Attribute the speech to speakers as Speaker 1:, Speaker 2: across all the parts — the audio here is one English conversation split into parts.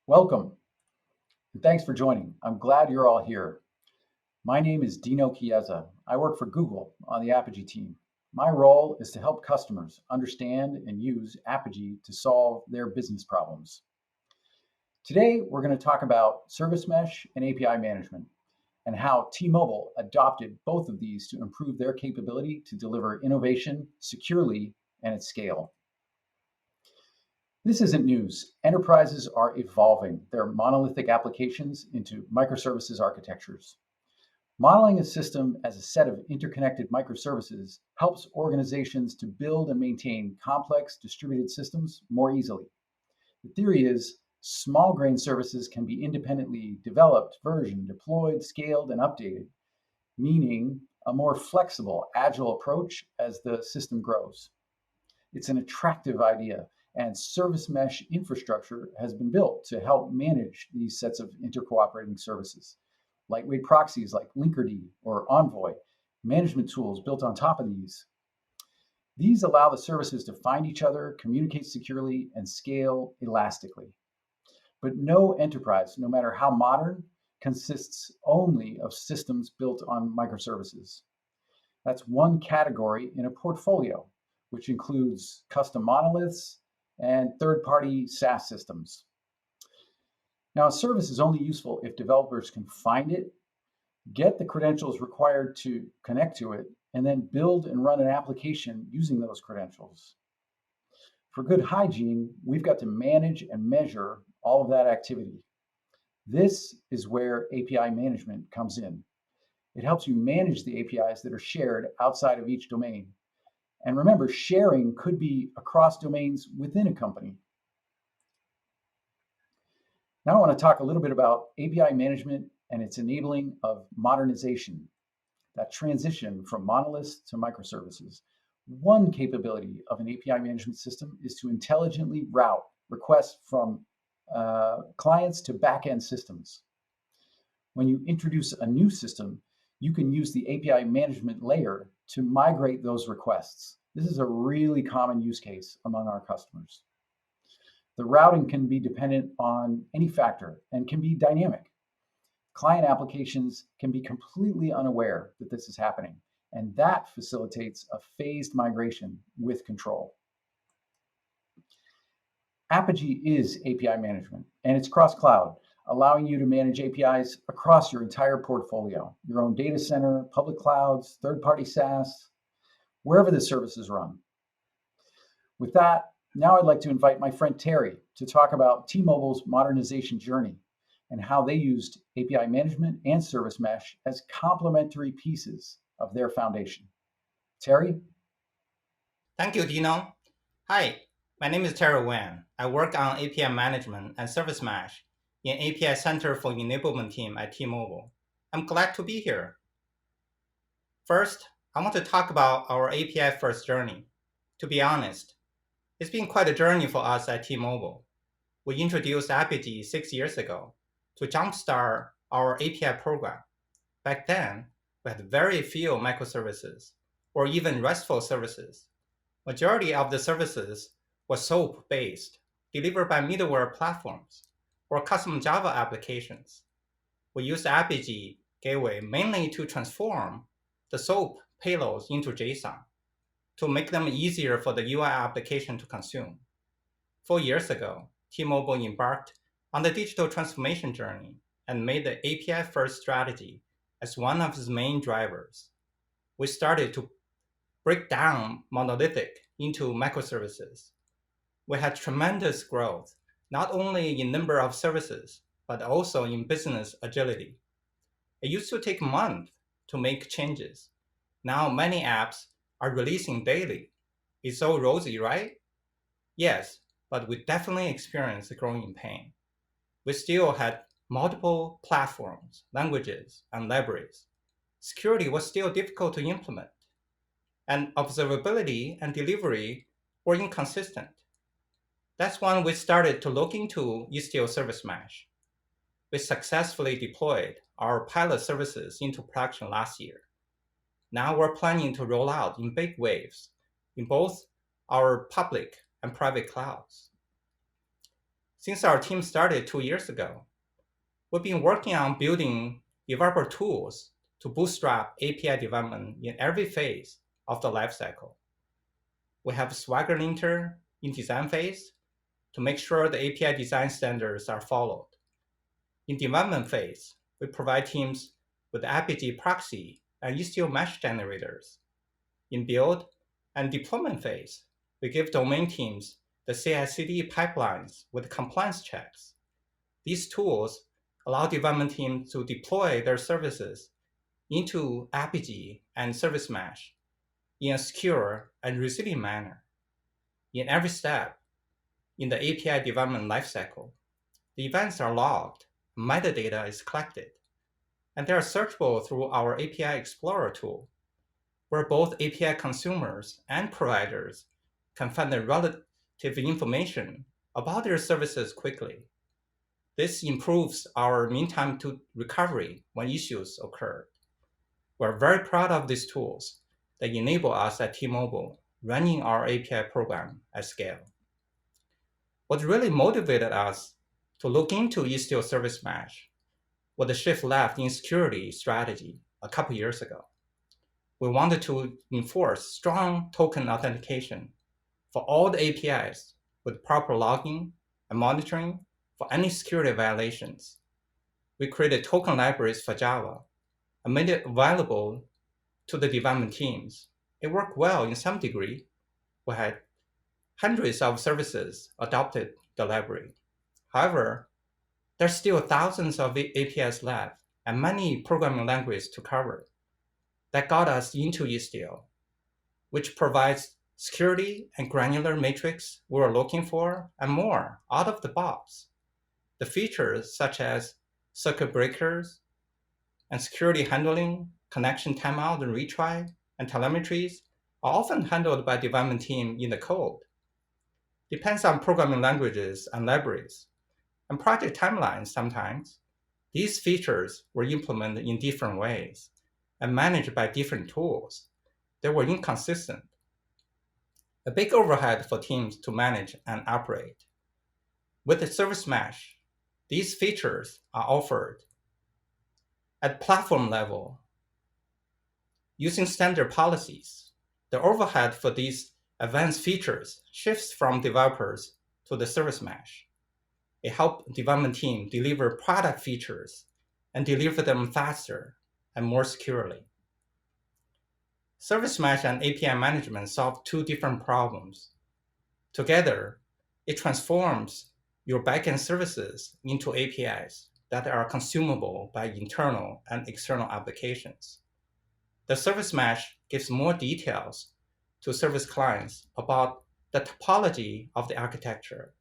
Speaker 1: Welcome, and thanks for joining. I'm glad you're all here. My name is Dino Chiesa. I work for Google on the Apigee team. My role is to help customers understand and use Apigee to solve their business problems. Today, we're going to talk about service mesh and API management and how T-Mobile adopted both of these to improve their capability to deliver innovation securely and at scale. This isn't news. Enterprises are evolving their monolithic applications into microservices architectures. Modeling a system as a set of interconnected microservices helps organizations to build and maintain complex distributed systems more easily. The theory is small grain services can be independently developed, versioned, deployed, scaled, and updated, meaning a more flexible, agile approach as the system grows. It's an attractive idea, and service mesh infrastructure has been built to help manage these sets of intercooperating services. Lightweight proxies like Linkerd or Envoy, management tools built on top of these. These allow the services to find each other, communicate securely, and scale elastically. But no enterprise, no matter how modern, consists only of systems built on microservices. That's one category in a portfolio, which includes custom monoliths and third-party SaaS systems. Now, a service is only useful if developers can find it, get the credentials required to connect to it, and then build and run an application using those credentials. For good hygiene, we've got to manage and measure all of that activity. This is where API management comes in. It helps you manage the APIs that are shared outside of each domain. And remember, sharing could be across domains within a company. Now I want to talk a little bit about API management and its enabling of modernization, that transition from monoliths to microservices. One capability of an API management system is to intelligently route requests from clients to backend systems. When you introduce a new system, you can use the API management layer to migrate those requests. This is a really common use case among our customers. The routing can be dependent on any factor and can be dynamic. Client applications can be completely unaware that this is happening, and that facilitates a phased migration with control. Apigee is API management, and it's cross-cloud, allowing you to manage APIs across your entire portfolio, your own data center, public clouds, third-party SaaS, wherever the services run. With that, now I'd like to invite my friend Terry to talk about T-Mobile's modernization journey and how they used API management and service mesh as complementary pieces of their foundation. Terry?
Speaker 2: Thank you, Dino. Hi, my name is Terry Wang. I work on API management and service mesh in API Center for Enablement team at T-Mobile. I'm glad to be here. First, I want to talk about our API first journey. To be honest, it's been quite a journey for us at T-Mobile. We introduced Apigee 6 years ago to jumpstart our API program. Back then, we had very few microservices or even RESTful services. Majority of the services were SOAP-based, delivered by middleware platforms or custom Java applications. We used Apigee Gateway mainly to transform the SOAP payloads into JSON to make them easier for the UI application to consume. 4 years ago, T-Mobile embarked on the digital transformation journey and made the API-first strategy as one of its main drivers. We started to break down monolithic into microservices. We had tremendous growth, not only in number of services, but also in business agility. It used to take months to make changes. Now many apps are releasing daily. It's so rosy, right? Yes, but we definitely experienced growing pain. We still had multiple platforms, languages, and libraries. Security was still difficult to implement, and observability and delivery were inconsistent. That's when we started to look into Istio Service Mesh. We successfully deployed our pilot services into production last year. Now we're planning to roll out in big waves in both our public and private clouds. Since our team started 2 years ago, we've been working on building developer tools to bootstrap API development in every phase of the lifecycle. We have Swagger linter in design phase to make sure the API design standards are followed. In development phase, we provide teams with Apigee proxy and Istio mesh generators. In build and deployment phase, we give domain teams the CI/CD pipelines with compliance checks. These tools allow development teams to deploy their services into Apigee and Service Mesh in a secure and resilient manner. In every step in the API development lifecycle, the events are logged, metadata is collected, and they are searchable through our API Explorer tool, where both API consumers and providers can find the relative information about their services quickly. This improves our mean time to recovery when issues occur. We're very proud of these tools that enable us at T-Mobile running our API program at scale. What really motivated us to look into Istio Service Mesh was the shift left in security strategy a couple years ago. We wanted to enforce strong token authentication for all the APIs with proper logging and monitoring for any security violations. We created token libraries for Java and made it available to the development teams. It worked well in some degree. We had hundreds of services adopted the library. However, there's still thousands of APIs left and many programming languages to cover. That got us into Istio, which provides security and granular metrics we were looking for and more out of the box. The features such as circuit breakers and security handling, connection timeout and retry, and telemetries are often handled by development team in the code. Depends on programming languages and libraries, and project timelines sometimes. These features were implemented in different ways and managed by different tools. They were inconsistent. A big overhead for teams to manage and operate. With the Service Mesh, these features are offered at platform level using standard policies. The overhead for these advanced features shifts from developers to the Service Mesh. It helps development team deliver product features and deliver them faster and more securely. Service Mesh and API management solve two different problems. Together, it transforms your backend services into APIs that are consumable by internal and external applications. The Service Mesh gives more details to service clients about the topology of the architecture,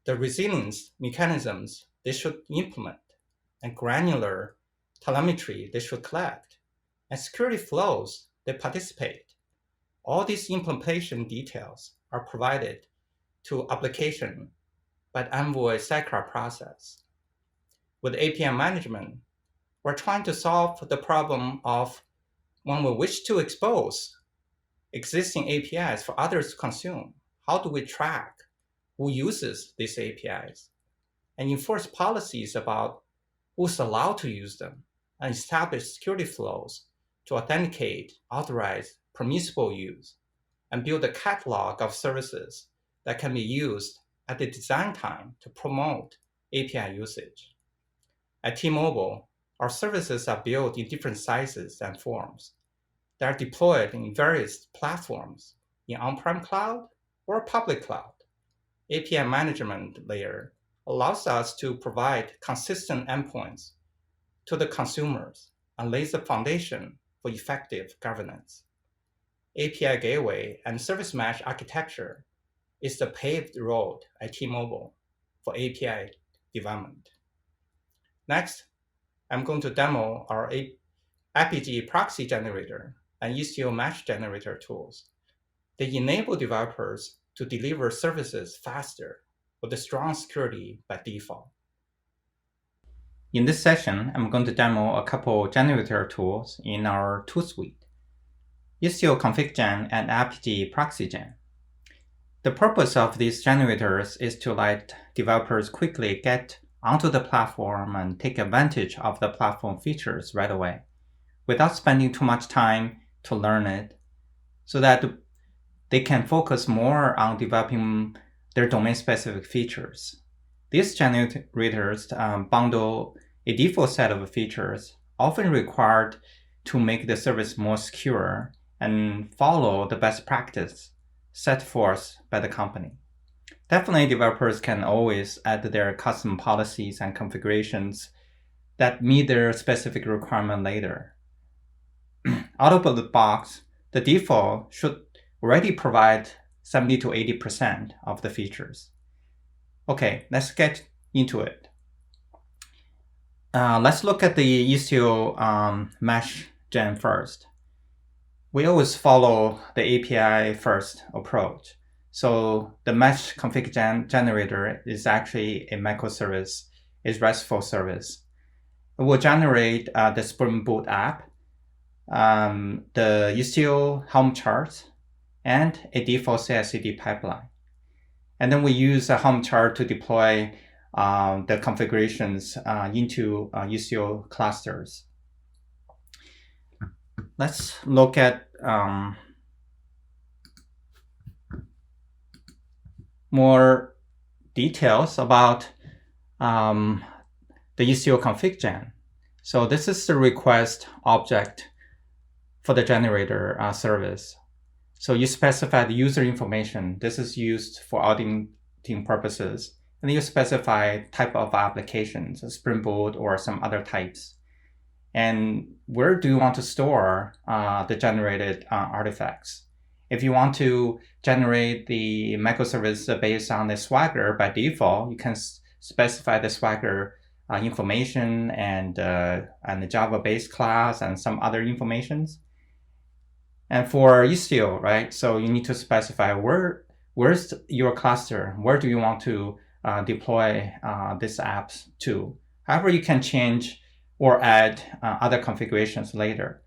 Speaker 2: the resilience mechanisms they should implement, and granular telemetry they should collect, and security flows they participate. All these implementation details are provided to application by the Envoy Cycler process. With API management, we're trying to solve the problem of when we wish to expose existing APIs for others to consume, how do we track who uses these APIs and enforce policies about who's allowed to use them and establish security flows to authenticate, authorize permissible use, and build a catalog of services that can be used at the design time to promote API usage. At T-Mobile, our services are built in different sizes and forms. They are deployed in various platforms in on-prem cloud or public cloud. API management layer allows us to provide consistent endpoints to the consumers and lays the foundation for effective governance. API Gateway and Service Mesh architecture is the paved road at T-Mobile for API development. Next, I'm going to demo our Apigee proxy generator and Istio mesh generator tools. They enable developers to deliver services faster with a strong security by default. In this session, I'm going to demo a couple generator tools in our tool suite, Istio ConfigGen and Apigee ProxyGen. The purpose of these generators is to let developers quickly get onto the platform and take advantage of the platform features right away, without spending too much time to learn it, so that they can focus more on developing their domain-specific features. These generators bundle a default set of features, often required to make the service more secure and follow the best practice set forth by the company. Definitely, developers can always add their custom policies and configurations that meet their specific requirement later. Out of the box, the default should already provide 70 to 80% of the features. Okay, let's get into it. Let's look at the Istio mesh gen first. We always follow the API first approach. So the mesh config generator is actually a microservice, is RESTful service. It will generate the Spring Boot app, the Istio Helm chart, and a default CI/CD pipeline. And then we use a Helm chart to deploy the configurations into Istio clusters. Let's look at more details about the Istio config gen. So this is the request object for the generator service. So you specify the user information. This is used for auditing purposes. And then you specify type of applications, Spring Boot or some other types. And where do you want to store the generated artifacts? If you want to generate the microservice based on the Swagger by default, you can specify the Swagger information and the Java base class and some other informations. And for Istio, right? So you need to specify where's your cluster? Where do you want to deploy these apps to? However, you can change or add other configurations later.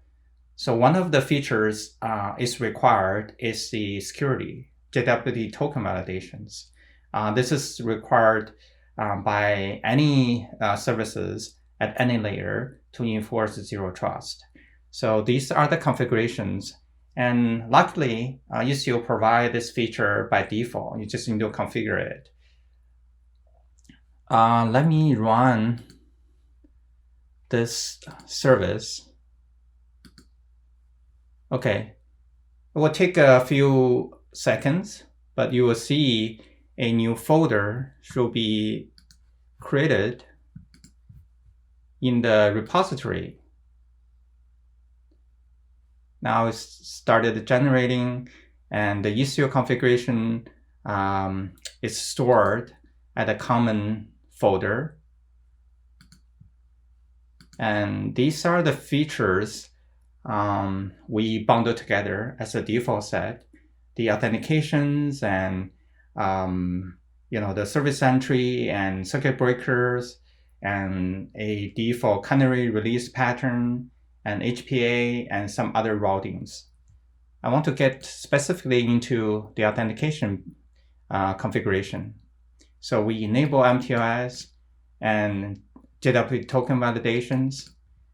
Speaker 2: So one of the features is required is the security, JWT token validations. This is required by any services at any layer to enforce zero trust. So these are the configurations. And luckily, Istio provides this feature by default. You just need to configure it. Let me run this service. Okay, it will take a few seconds, but you will see a new folder should be created in the repository. Now it's started generating, and the Istio configuration is stored at a common folder. And these are the features we bundle together as a default set. The authentications and the service entry and circuit breakers and a default canary release pattern and HPA and some other routings. I want to get specifically into the authentication configuration. So we enable MTLS and JWT token validations.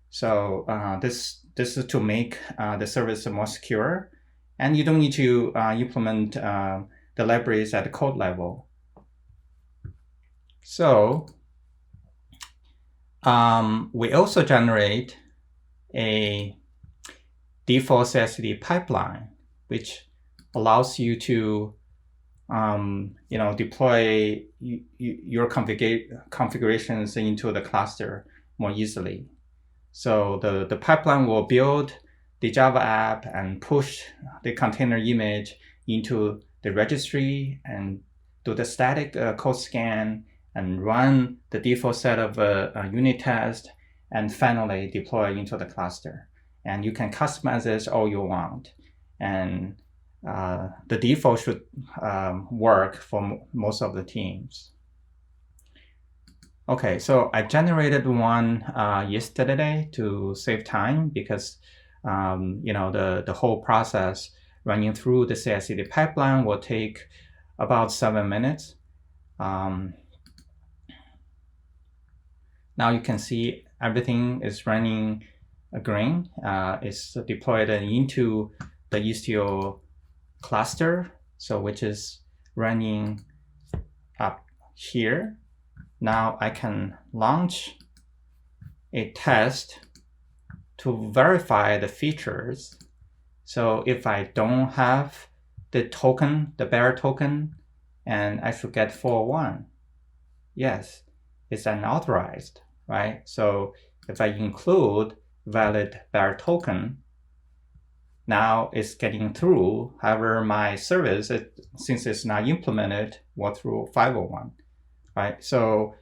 Speaker 2: So this is to make the service more secure, and you don't need to implement the libraries at the code level. So we also generate a default CI/CD pipeline, which allows you to deploy your configurations into the cluster more easily. So the pipeline will build the Java app and push the container image into the registry and do the static code scan and run the default set of unit test and finally deploy into the cluster. And you can customize this all you want. And the default should work for most of the teams. Okay, so I generated one yesterday to save time because the whole process running through the CI/CD pipeline will take about 7 minutes. Now you can see everything is running green. It's deployed into the Istio cluster, so which is running up here. Now I can launch a test to verify the features. So if I don't have the token, the bearer token, and I should get 401, yes, it's unauthorized, right? So if I include valid bearer token, now it's getting through. However, my service, since it's not implemented, will through 501, right? So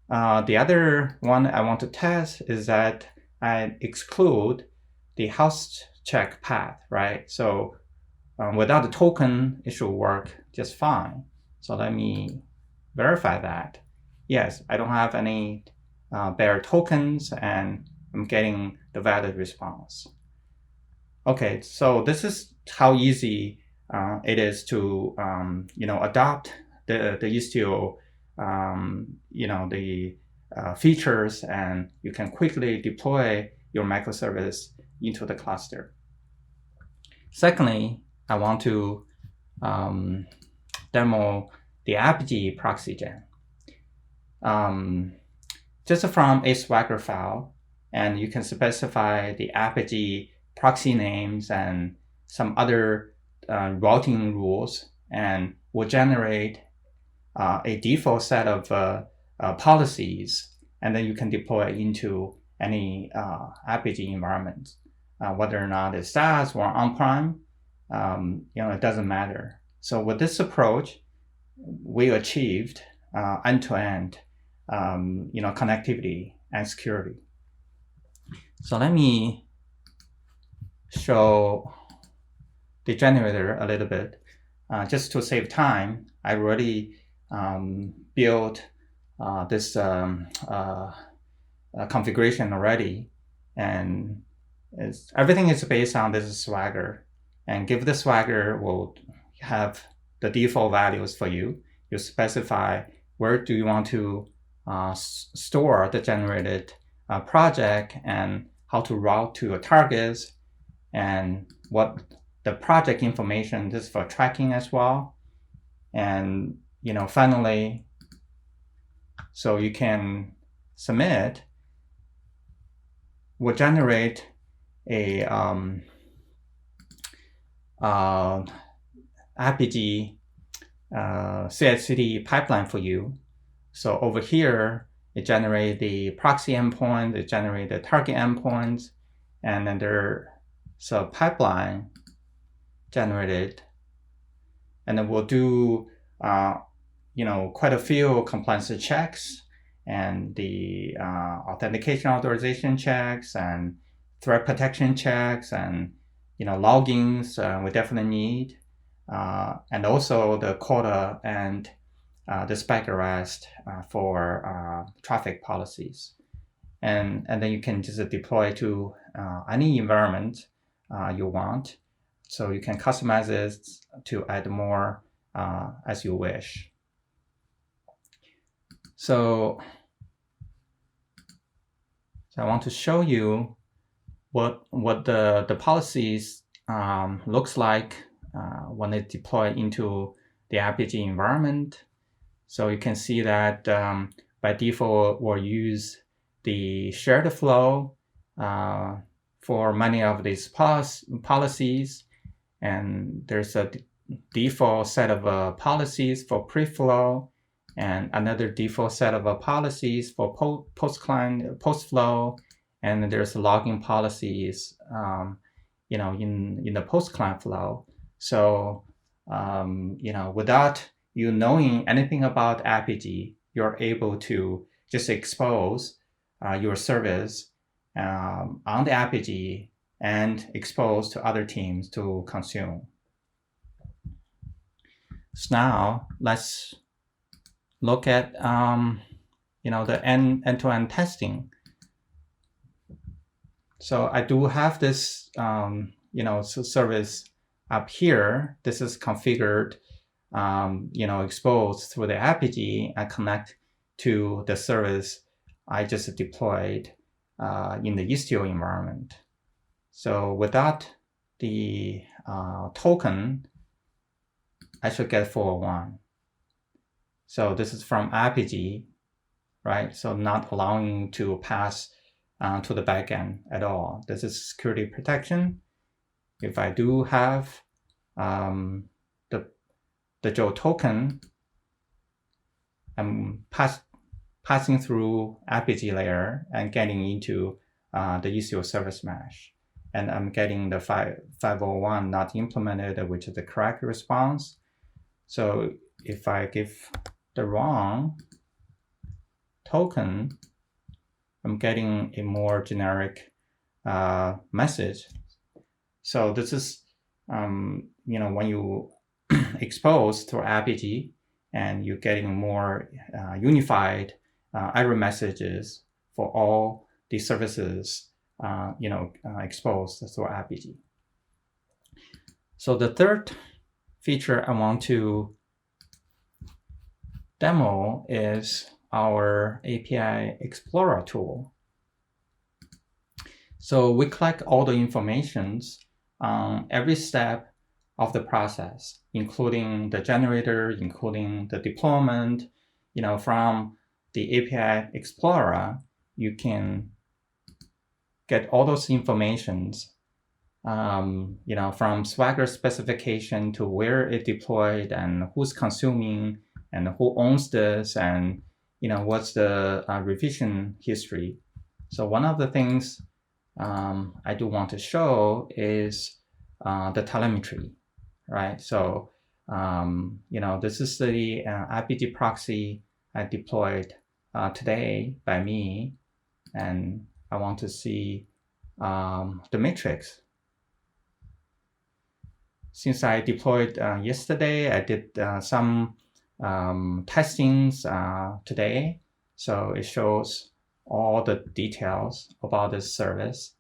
Speaker 2: the other one I want to test is that I exclude the host check path, right? So without the token, it should work just fine. So let me verify that. Yes, I don't have any bearer tokens, and I'm getting the valid response. Okay, so this is how easy it is to adopt the Istio the features, and you can quickly deploy your microservice into the cluster. Secondly, I want to demo the Apigee proxy gen. Just from a Swagger file, and you can specify the Apigee proxy names and some other routing rules, and will generate a default set of policies, and then you can deploy into any Apigee environment, whether or not it's SaaS or on-prem. It doesn't matter. So with this approach, we achieved end-to-end connectivity and security. So let me show the generator a little bit. Just to save time, I already built this configuration already, and everything is based on this Swagger. And give the Swagger will have the default values for you. You specify where do you want to store the generated project, and how to route to your targets, and what the project information. This is for tracking as well. And finally, so you can submit, will generate a Apigee CI/CD pipeline for you. So over here, it generates the proxy endpoint, it generates the target endpoints, and then there's a pipeline generated, and then we'll do quite a few compliance checks, and the authentication authorization checks, and threat protection checks, and logins we definitely need, and also the quota and the spike arrest for traffic policies, and then you can just deploy to any environment you want. So you can customize it to add more as you wish. So I want to show you what the policies looks like when it deploy into the Apigee environment. So you can see that by default we'll use the shared flow for many of these policies, and there's a default set of policies for pre-flow, and another default set of policies for post-flow, and there's logging policies in the post-client flow. So without you knowing anything about Apigee, you're able to just expose your service on the Apigee and expose to other teams to consume. So now let's look at the end-to-end testing. So I do have this service up here. This is configured exposed through the Apigee and connect to the service I just deployed in the Istio environment. So without the token, I should get 401. So this is from Apigee, right? So not allowing to pass to the backend at all. This is security protection. If I do have the Joe token, I'm passing through Apigee layer and getting into the Istio service mesh. And I'm getting the 501 not implemented, which is the correct response. So if I give the wrong token, I'm getting a more generic message. So this is, when you expose through Apigee and you're getting more unified error messages for all the services, exposed through Apigee. So the third feature I want to demo is our API Explorer tool. So we collect all the informations on every step of the process, including the generator, including the deployment. From the API Explorer, you can get all those informations, from Swagger specification to where it deployed and who's consuming and who owns this and what's the revision history. So one of the things I do want to show is the telemetry, right? So this is the Apigee proxy I deployed today by me, and I want to see the metrics. Since I deployed yesterday, I did some testings today. So it shows all the details about this service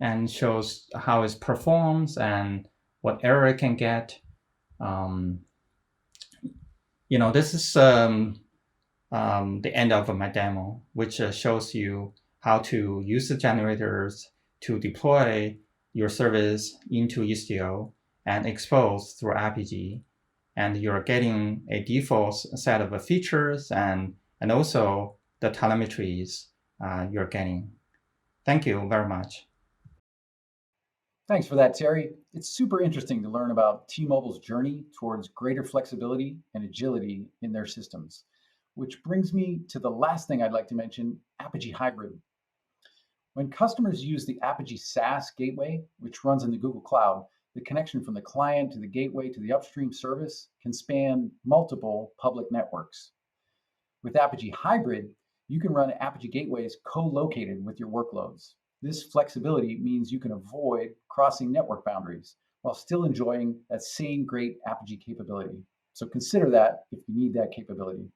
Speaker 2: and shows how it performs and what error it can get. This is the end of my demo, which shows you how to use the generators to deploy your service into Istio and expose through Apigee. And you're getting a default set of features and also the telemetries you're getting. Thank you very much.
Speaker 1: Thanks for that, Terry. It's super interesting to learn about T-Mobile's journey towards greater flexibility and agility in their systems, which brings me to the last thing I'd like to mention, Apigee Hybrid. When customers use the Apigee SaaS gateway, which runs in the Google Cloud, the connection from the client to the gateway to the upstream service can span multiple public networks. With Apigee Hybrid, you can run Apigee gateways co-located with your workloads. This flexibility means you can avoid crossing network boundaries while still enjoying that same great Apigee capability. So consider that if you need that capability.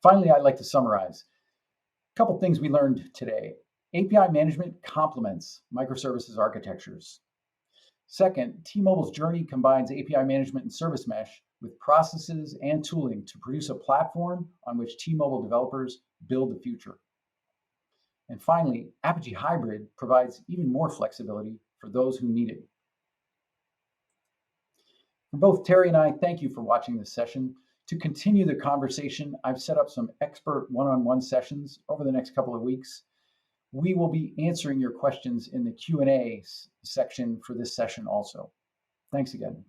Speaker 1: Finally, I'd like to summarize. A couple things we learned today. API management complements microservices architectures. Second, T-Mobile's journey combines API management and service mesh with processes and tooling to produce a platform on which T-Mobile developers build the future. And finally, Apigee Hybrid provides even more flexibility for those who need it. For both Terry and I, thank you for watching this session. To continue the conversation, I've set up some expert one-on-one sessions over the next couple of weeks. We will be answering your questions in the Q&A section for this session also. Thanks again.